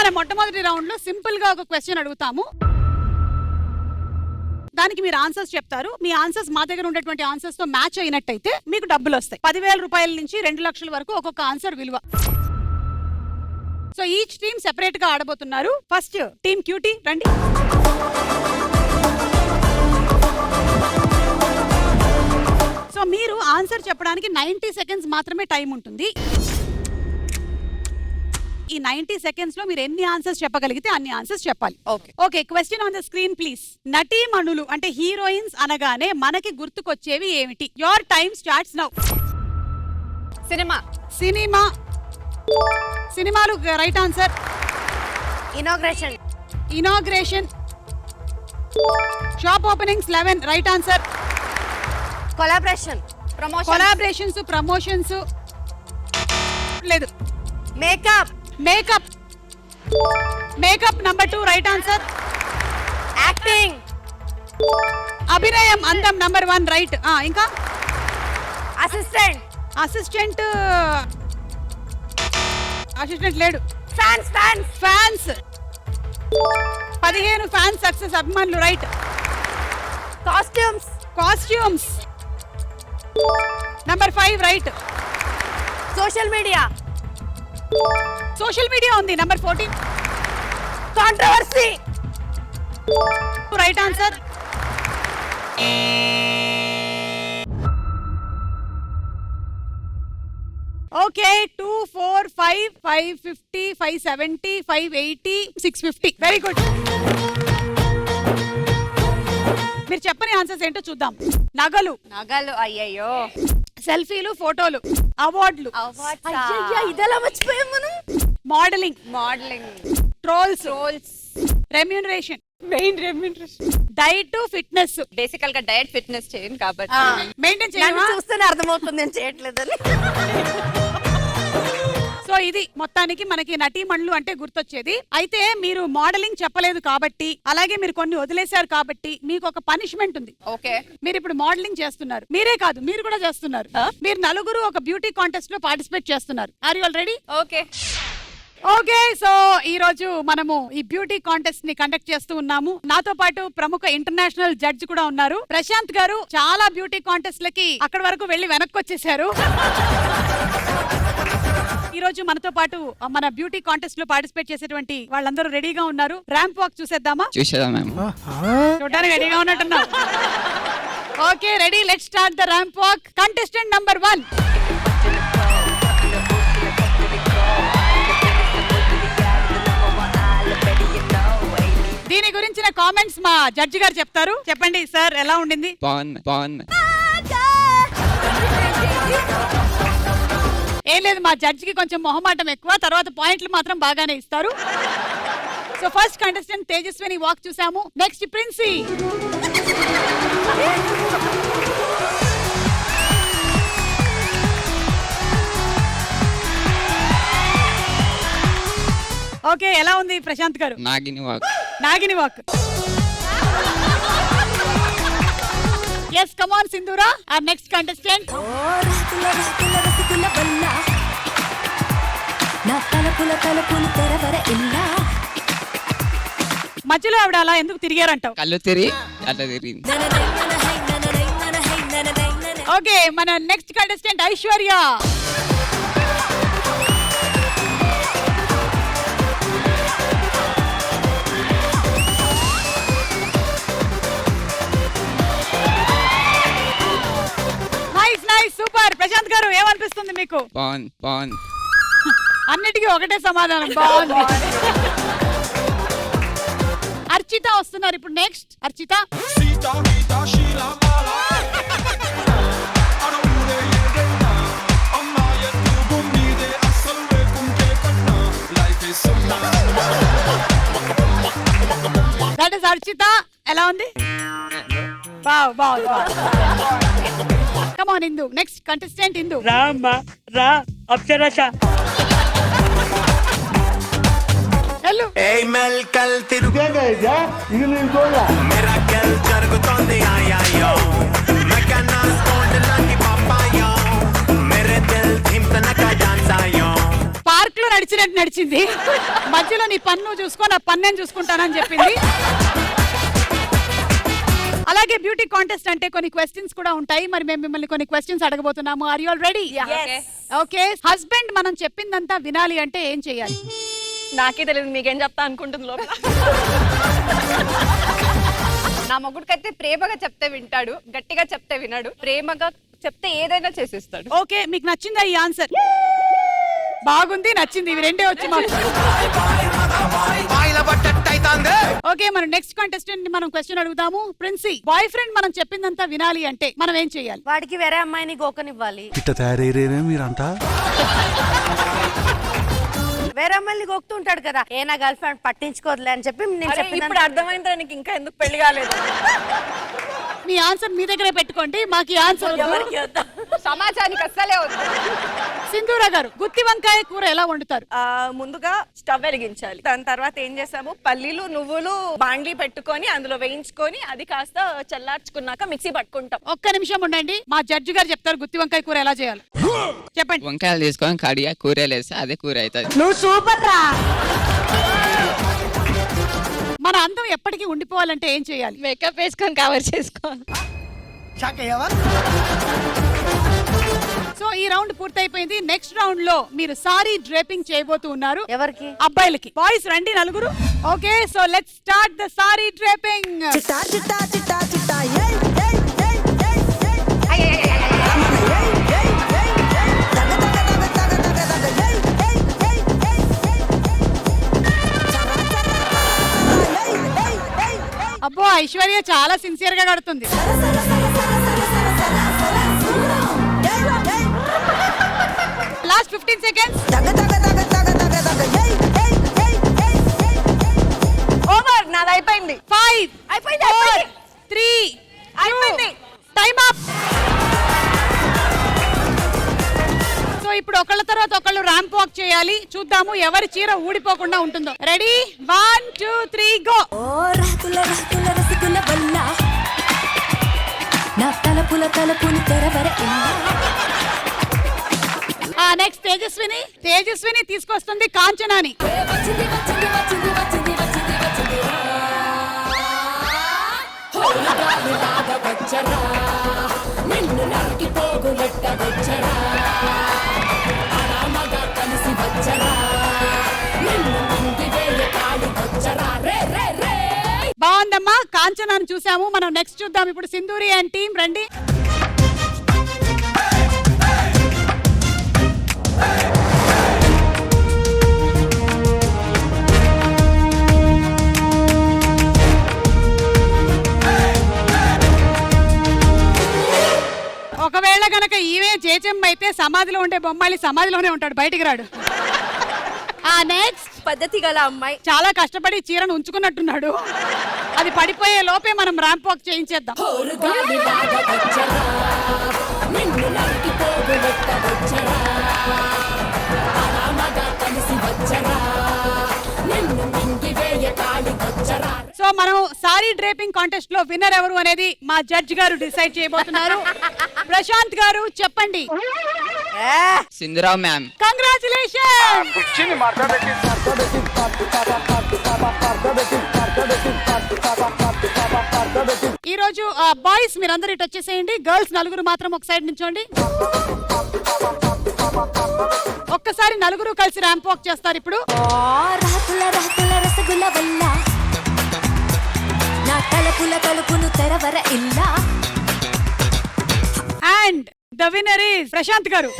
మన మొట్టమొదటి రౌండ్ లో సింపుల్ గా ఒక క్వశ్చన్ అడుగుతాము. దానికి మీరు ఆన్సర్స్ చెప్తారు. మీ ఆన్సర్స్ మా దగ్గర ఉండేటువంటి ఆన్సర్స్ తో మ్యాచ్ అయినట్టయితే మీకు డబ్బులు వస్తాయి. 10,000 రూపాయల నుంచి 2 లక్షల వరకు ఒక్కొక్క ఆన్సర్ విలువ. సో ఈచ్ టీమ్ సెపరేట్ గా ఆడబోతున్నారు. ఫస్ట్ టీమ్ క్యూటీ రండి. సో మీరు ఆన్సర్ చెప్పడానికి 90 సెకండ్స్ మాత్రమే టైం ఉంటుంది. ఈ 90 సెకండ్స్ లో మీరు ఎన్ని ఆన్సర్స్ చెప్పగలిగితే అన్ని ఆన్సర్స్ చెప్పాలి. Okay, question on the screen please. నటీమణులు అంటే హీరోయిన్స్ అనగానే మనకి గుర్తుకొచ్చేవి ఏమిటి? Your time starts now. Cinema. Cinema. సినిమాలు right answer. Inauguration. Inauguration. Shop openings 11 right answer. Collaboration. Promotion. Collaborations, promotions లేదు. Makeup. Makeup. Makeup number 2 right answer. Acting. అభినయం, అందం నంబర్ 1 రైట్. ఇంకా అసిస్టెంట్. అసిస్టెంట్. అసిస్టెంట్ లేడు. Fans. Fans. Fans. 15 fans success, అభిమానులు right. Costumes. Costumes number 5 right. Social media. Social media ఉంది number 14. Controversy. Right answer. Okay, 2, 4, 5, 550, 570, 580, 650. Very good. మీరు చెప్పని answers ఏంటో చూద్దాం. నగలు. నగలు. అయ్యయ్యో. సెల్ఫీలు, ఫోటోలు, అవార్డులు. ఇదెలా మర్చిపోయాం మనం. Modelling. Modelling. Trolls. Roles. Remuneration. Main remuneration. Diet, fitness. బేసికల్ గా డయట్ ఫిట్నెస్ చేయను కాబట్టి మెయింటైన్ చేయమా? చూస్తేనే అర్థమవుతుంది నేను చేయట్లేదని. సో ఇది మొత్తానికి మనకి నటీమణులు అంటే గుర్తొచ్చేది. అయితే మీరు మోడలింగ్ చెప్పలేదు కాబట్టి, అలాగే మీరు కొన్ని వదిలేశారు కాబట్టి మీకు ఒక పనిష్మెంట్ ఉంది. ఓకే. మీరు ఇప్పుడు మోడలింగ్ చేస్తున్నారు. మీరే కాదు, మీరు కూడా చేస్తున్నారు. మీరు నలుగురు ఒక బ్యూటీ కాంటెస్ట్ లో పార్టిసిపేట్ చేస్తున్నారు. Are you all ready? Okay. Okay, so ఈ రోజు మనము ఈ బ్యూటీ కాంటెస్ట్ ని కండక్ట్ చేస్తూ ఉన్నాము. నాతో పాటు ప్రముఖ ఇంటర్నేషనల్ జడ్జి కూడా ఉన్నారు. ప్రశాంత్ గారు చాలా బ్యూటీ కాంటెస్ట్ లకి అక్కడి వరకు వెళ్లి వెనక్కి వచ్చేసారు. ఈ రోజు మనతో పాటు మన బ్యూటీ కాంటెస్ట్ లో పార్టిసిపేట్ చేసేటువంటి వాళ్ళందరూ రెడీగా ఉన్నారు. ర్యాంప్ వాక్ చూసేద్దామా? చూడడానికి రెడీగా ఉన్నట్టున్నావు. Okay, ready, let's start the ramp walk. Contestant number 1. దీని గురించిన కామెంట్స్ మా జడ్జి గారు చెప్తారు. చెప్పండి సార్, ఎలా ఉండింది? బాగుంది. ఏం లేదు, మా జడ్జికి కొంచెం మొహమాటం ఎక్కువ, తర్వాత పాయింట్లు మాత్రం బాగానే ఇస్తారు. So first contestant Tejaswini walk చూసాము. నెక్స్ట్ ప్రిన్సీ. ఓకే, ఎలా ఉంది ప్రశాంత్ గారు? నాగిని walk. Yes, come on Sindhura, our next contestant. మధ్యలో ఆవిడ అలా ఎందుకు తిరిగారంటావు? కళ్ళు తిరిగి అట్లా తిరిగింది. ఓకే, మన next contestant Aishwarya. Super. Prashanth గారు, ఏమనిపిస్తుంది మీకు? బాగుంది. అన్నిటికీ ఒకటే సమాధానం, బాగుంది. అర్చిత వస్తున్నారు ఇప్పుడు. Next Archita. That is Archita. ఎలా ఉంది? బాగుంది. Come on Indu, next contestant Indu. రా అప్సరస. హలో. ఏయ్ మెల్ కల్ తిరుగేగా ఇది నీ గోల మేరా కల్ జరుగుతోంది ఆయాయో మెకనా స్కోడ్ లాంటి పాపాయో మేరే దిల్ థింతన కా డాన్స్ ఆయో. పార్క్ లో నడిచినట్టు నడిచింది. మధ్యలో నీ పన్ను చూసుకో, నా పన్ను నేను చూసుకుంటానని చెప్పింది. అలాగే బ్యూటీ కాంటెస్ట్ అంటే కొన్ని క్వశ్చన్స్ కూడా ఉంటాయి. మరి మేము మిమ్మల్ని కొన్ని క్వశ్చన్స్ అడగబోతున్నాము. Are you all ready? Okay. Husband మనం చెప్పిందంతా వినాలి అంటే ఏం చేయాలి? నాకే తెలియదు, మీకేం చెప్తా అనుకుంటుంది లోపల. నా మొగుడికైతే ప్రేమగా చెప్తే వింటాడు, గట్టిగా చెప్తే వినడు. ప్రేమగా చెప్తే ఏదైనా చేసిస్తాడు. ఓకే, మీకు నచ్చిందా ఈ ఆన్సర్? బాగుంది, నచ్చింది. ఇవి రెండే వచ్చి మాకు. ఓకే, మనం నెక్స్ట్ కాంటెస్టెంట్ ని మనం క్వశ్చన్ అడుగుదాము. ప్రిన్సీ, బాయ్ ఫ్రెండ్ మనం చెప్పిందంతా వినాలి అంటే మనం ఏం చేయాలి? వాడికి వేరే అమ్మాయిని గోకనివ్వాలి. ఇట్ట తయారయ్యేనే మీరంతా. వేరే అమ్మాయిని గోకుతూ ఉంటాడు కదా, ఏ నా గర్ల్ ఫ్రెండ్ పట్టించుకోదులే అని చెప్పి నేను చెప్పిన. ఇప్పుడు అర్థమైందా నీకు ఇంకా ఎందుకు పెళ్లి కాలేదు? మీ ఆన్సర్ మీ దగ్గరే పెట్టుకోండి, మాకు ఈ ఆన్సర్ సమాజానికి అస్సలే వద్దు. సింధూరా గారు, గుత్తి వంకాయ కూర ఎలా వండుతారు? ముందుగా స్టవ్ వెలిగించాలి. దాని తర్వాత ఏం చేసాము, పల్లీలు నువ్వులు బాండ్లీ పెట్టుకొని అందులో వేయించుకొని అది కాస్త చల్లార్చుకున్నాక మిక్సీ పట్టుకుంటాం. ఒక్క నిమిషం ఉండండి, మా జడ్జి గారు చెప్తారు గుత్తి వంకాయ కూర ఎలా చేయాలి. చెప్పండి. వంకాయలు తీసుకొని కడిగా కూరలు వేస్తే అదే కూర అవుతుంది. నువ్వు సూపర్ రా. మన అందం ఎప్పటికీ ఉండిపోవాలంటే ఏం చేయాలి? మేకప్ వేసుకొని కవర్ చేసుకోవాలి. సో ఈ రౌండ్ పూర్తయిపోయింది. నెక్స్ట్ రౌండ్ లో మీరు సారీ డ్రేపింగ్ చేయబోతూ ఉన్నారు. ఎవరికి? అబ్బాయిలకి. బాయ్స్ రండి నలుగురు. Okay, so let's start the sorry draping. అబ్బో, ఐశ్వర్య చాలా సిన్సియర్ గా కడుతుంది. Last 15 seconds. ఓవర్, నాది అయిపోయింది. 5 అయిపోయింది. 4 3 అయిపోయింది. Time up. సో ఇప్పుడు ఒకళ్ళ తర్వాత ఒకళ్ళు ర్యాంప్ వాక్ చేయాలి. చూద్దాము ఎవరి చీర ఊడిపోకుండా ఉంటుందో. రెడీ? 1 2 3 గో. నెక్స్ట్ తేజస్విని తీసుకొస్తుంది కాంచనాని. బాగుందమ్మా, కాంచనాన్ని చూసాము. మనం నెక్స్ట్ చూద్దాం ఇప్పుడు సింధూరి అండ్ టీం. రండి. ఒకవేళ గనక ఈవే జేజమ్మ అయితే సమాధిలో ఉండే బొమ్మాలి సమాధిలోనే ఉంటాడు, బయటికి రాడు. నెక్స్ట్ పద్ధతి గల అమ్మాయి చాలా కష్టపడి చీరను ఉంచుకున్నట్టున్నాడు. అది పడిపోయే లోపే మనం ర్యాంప్ వాక్ చేయించేద్దాం. సో మనం సారీ డ్రేపింగ్ కాంటెస్ట్ లో విన్నర్ ఎవరు అనేది మా జడ్జి గారు డిసైడ్ చేయబోతున్నారు. ప్రశాంత్ గారు చెప్పండి. సింధురావు మ్యామ్. కంగ్రాచులేషన్. ఈ రోజు బాయ్స్ మీరందరూ ఇటు వచ్చేసేయండి. గర్ల్స్ నలుగురు మాత్రం ఒక సైడ్ నుంచోండి. ఒక్కసారి నలుగురు కలిసి ర్యాంప్ వాక్ చేస్తారు ఇప్పుడు. And the winner is Prashant garu.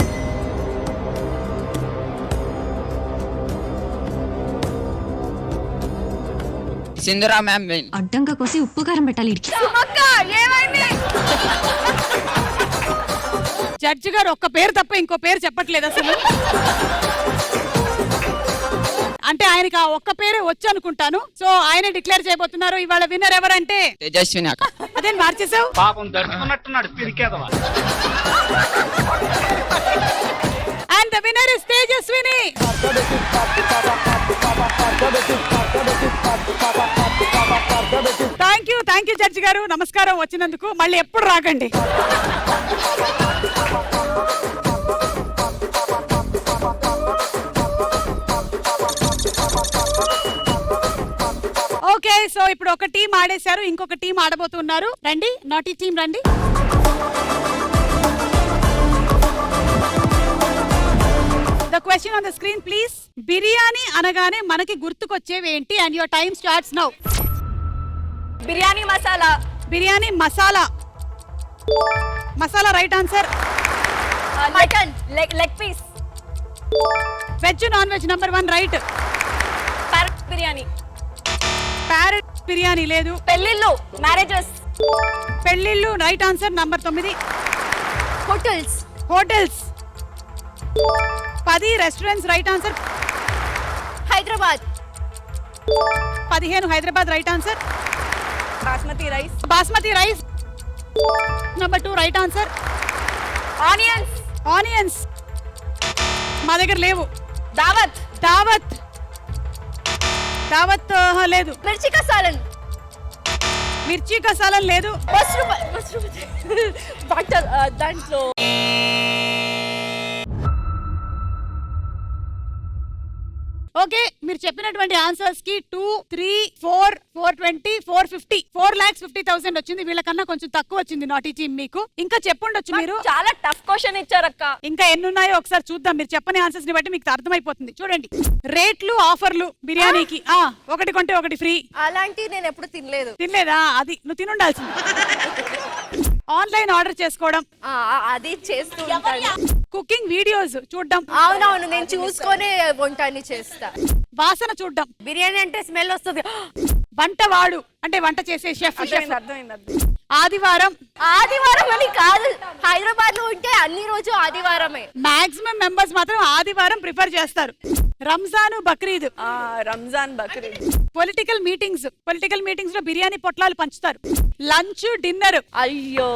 Sindhu Rao ma'am win. అడ్డంగా కోసి ఉప్పు కారం పెట్టాలి. జడ్జి గారు ఒక్క పేరు తప్ప ఇంకో పేరు చెప్పట్లేదు అసలు. అంటే ఆయనకి ఆ ఒక్క పేరే వచ్చు అనుకుంటాను. సో ఆయన డిక్లేర్ చేయబోతున్నారు. ఇవాళ విన్నర్ ఎవరంటే తేజస్విని అక్క. అదే మార్చేసావు. పాపం దడుచుకున్నట్టున్నాడు పిరికేదవా. And the winner is Tejaswini. Thank you judge గారు. నమస్కారం వచ్చినందుకు. మళ్ళీ ఎప్పుడు రాకండి. ఓకే, సో ఇప్పుడు ఒక టీం ఆడేశారు, ఇంకొక టీం ఆడబోతున్నారు. రండి, నాటీ టీం రండి. The question on the screen, please. Biryani అనగానే మనకి గుర్తుకొచ్చేవి ఏంటి? And your time starts now. Biryani masala. Biryani masala. Masala right answer. Mutton leg piece. Veg non veg number 1 right. Parrot biryani. Parrot biryani లేదు. పెళ్ళిళ్ళు మ్యారేజెస్. పెళ్ళిళ్ళు right answer number 9. Hotels. Hotels 10. Restaurants right answer. Hyderabad. 15. Hyderabad right answer. Basmati rice. Basmati rice number 2 right answer. Onions. Onions మా దగ్గర లేవు. దావత్. దావత్. దావత్ లేదు. మిర్చి కసాలన్. మిర్చి కసాలం లేదు. బటర్ దాంట్లో ఓకే, మీరు చెప్పినటువంటి ఆన్సర్స్ కి 2, 3, 4, 420, 450, 4,50,000 వచ్చింది. వీళ్ళకన్నా కొంచెం తక్కువ వచ్చింది నాటీ టీమ్ మీకు. ఇంకా చెప్పుండొచ్చు మీరు. చాలా టఫ్ క్వశ్చన్ ఇచ్చారక్క. ఇంకా ఎన్ని ఉన్నాయో ఒకసారి చూద్దాం. మీరు చెప్పని ఆన్సర్స్ ని బట్టి మీకు అర్థమైపోతుంది. చూడండి, రేట్లు ఆఫర్లు బిర్యానీకి. ఒకటి కొంటే ఒకటి ఫ్రీ. అలాంటి నేను ఎప్పుడు తినలేదు. తినలేదా? అది నువ్వు తినుండాల్సింది. ఆన్లైన్ ఆర్డర్ చేసుకోవడం, అది చేస్తూ కుకింగ్ వీడియోస్ చూడడం. అవునవును, నేను చూసుకొని వంటని చేస్తా. వాసన చూడడం. బిర్యానీ అంటే స్మెల్ వస్తుంది. వంటవాడు అంటే వంట చేసే షెఫ్. అర్థమైంది. ఆదివారం. ఆదివారం అని కాదు, హైదరాబాద్ లో ఉంటే అన్ని రోజు ఆదివారమే. మాక్సిమం మెంబర్స్ మాత్రం ఆదివారం ప్రిఫర్ చేస్తారు. రంజాన్, బక్రీద్. రంజాన్, బక్రీద్. పొలిటికల్ మీటింగ్స్ లో బిర్యానీ పొట్లాలు పంచుతారు. Lunch, dinner. అయ్యో,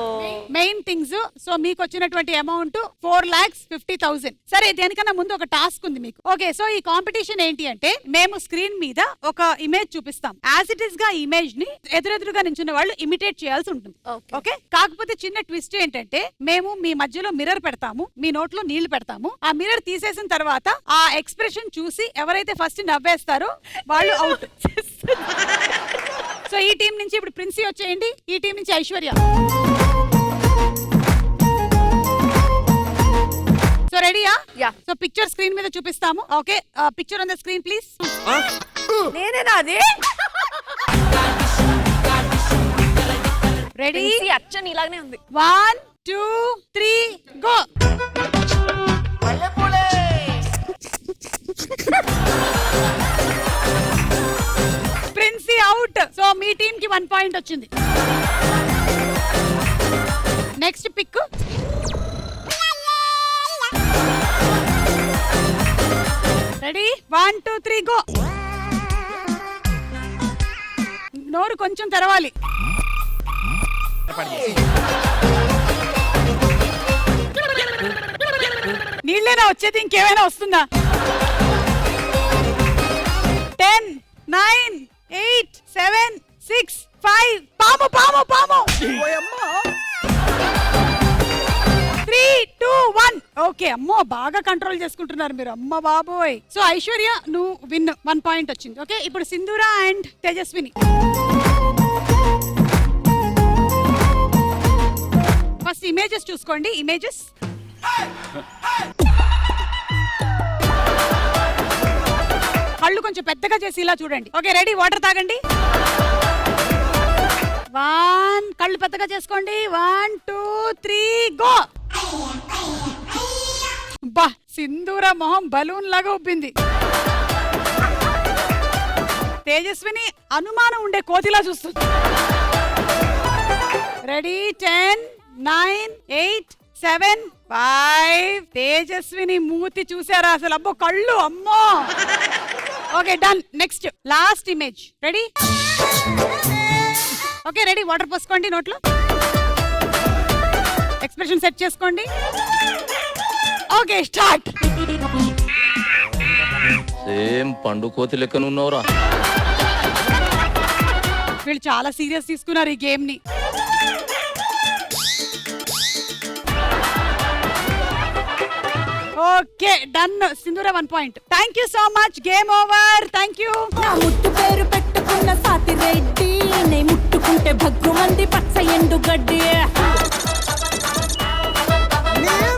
మెయిన్ థింగ్స్. సో మీకు వచ్చినటువంటి అమౌంట్ 4,50,000. సరే, దేనికన్నా ముందు ఒక టాస్క్ ఉంది మీకు. ఓకే, సో ఈ కాంపిటీషన్ ఏంటి అంటే మేము స్క్రీన్ మీద ఒక ఇమేజ్ చూపిస్తాం. యాజ్ ఇట్ ఇస్ గా ఇమేజ్ ని ఎదురెదురుగా నించున్న వాళ్ళు ఇమిటేట్ చేయాల్సి ఉంటుంది. ఓకే, కాకపోతే చిన్న ట్విస్ట్ ఏంటంటే మేము మీ మధ్యలో మిర్రర్ పెడతాము, మీ నోట్లో నీళ్లు పెడతాము. ఆ మిర్రర్ తీసేసిన తర్వాత ఆ ఎక్స్ప్రెషన్ చూసి ఎవరైతే ఫస్ట్ నవ్వేస్తారో వాళ్ళు అవుట్. సో ఈ టీం నుంచి ఇప్పుడు ప్రిన్సీ వచ్చేయండి, ఈ టీం నుంచి ఐశ్వర్య. సో రెడీయా? సో పిక్చర్ స్క్రీన్ మీద చూపిస్తాము. Okay, picture on the screen please. నేనేనా అది? రెడీ? అచ్చన్ ఇలాగనే ఉంది. 1, 2, 3 గో. ప్రిన్సీ అవుట్. సో మీ టీం కి 1 పాయింట్ వచ్చింది. Next pic. రెడీ? 1, 2, 3 గో. నోరు కొంచెం తెరవాలి. నీళ్ళేనా వచ్చేది, ఇంకేమైనా వస్తుందా? 10, 9, 8, 7, 6, 5. పాము పాము పాము. 3, 2, 1. ఓకే, అమ్మో బాగా కంట్రోల్ చేసుకుంటున్నారు మీరు. అమ్మ బాబోయ్. సో ఐశ్వర్య నువ్వు విన్, 1 పాయింట్ వచ్చింది. ఓకే, ఇప్పుడు Sindhura and Tejaswini. First images చూసుకోండి. ఇమేజెస్. కళ్ళు కొంచెం పెద్దగా చేసి ఇలా చూడండి. Okay, ready? వాటర్ తాగండి. 1, కళ్ళు పెద్దగా చేసుకోండి. 1, 2, 3 గో. బా, సింధూర మొహం బలూన్ లాగా ఉబ్బింది. తేజస్విని అనుమానం ఉండే కోతిలా చూస్తుంది. రెడీ? 10, 9, 8, 7, 5. తేజస్విని మూతి చూసారా అసలు? అబ్బో కళ్ళు, అమ్మో. Okay, done. Next last image. Ready? Okay, ready? Water పోసుకోండి నోట్లో. ఎక్స్ప్రెషన్ సెట్ చేసుకోండి. Okay, start. సేమ్ పండు కోతి లెక్కనున్నావురా. వీళ్ళు చాలా సీరియస్ తీసుకున్నారు ఈ గేమ్ ని. Okay, done. సింధూర 1 point. Thank you so much. Game over. Thank you. నా ముట్టు పేరు పెట్టు పట్టుకున్న సాతి రెడ్డి నే ముట్టుకుంటే భగ్గుమంది పచ్చ ఎండు గడ్డి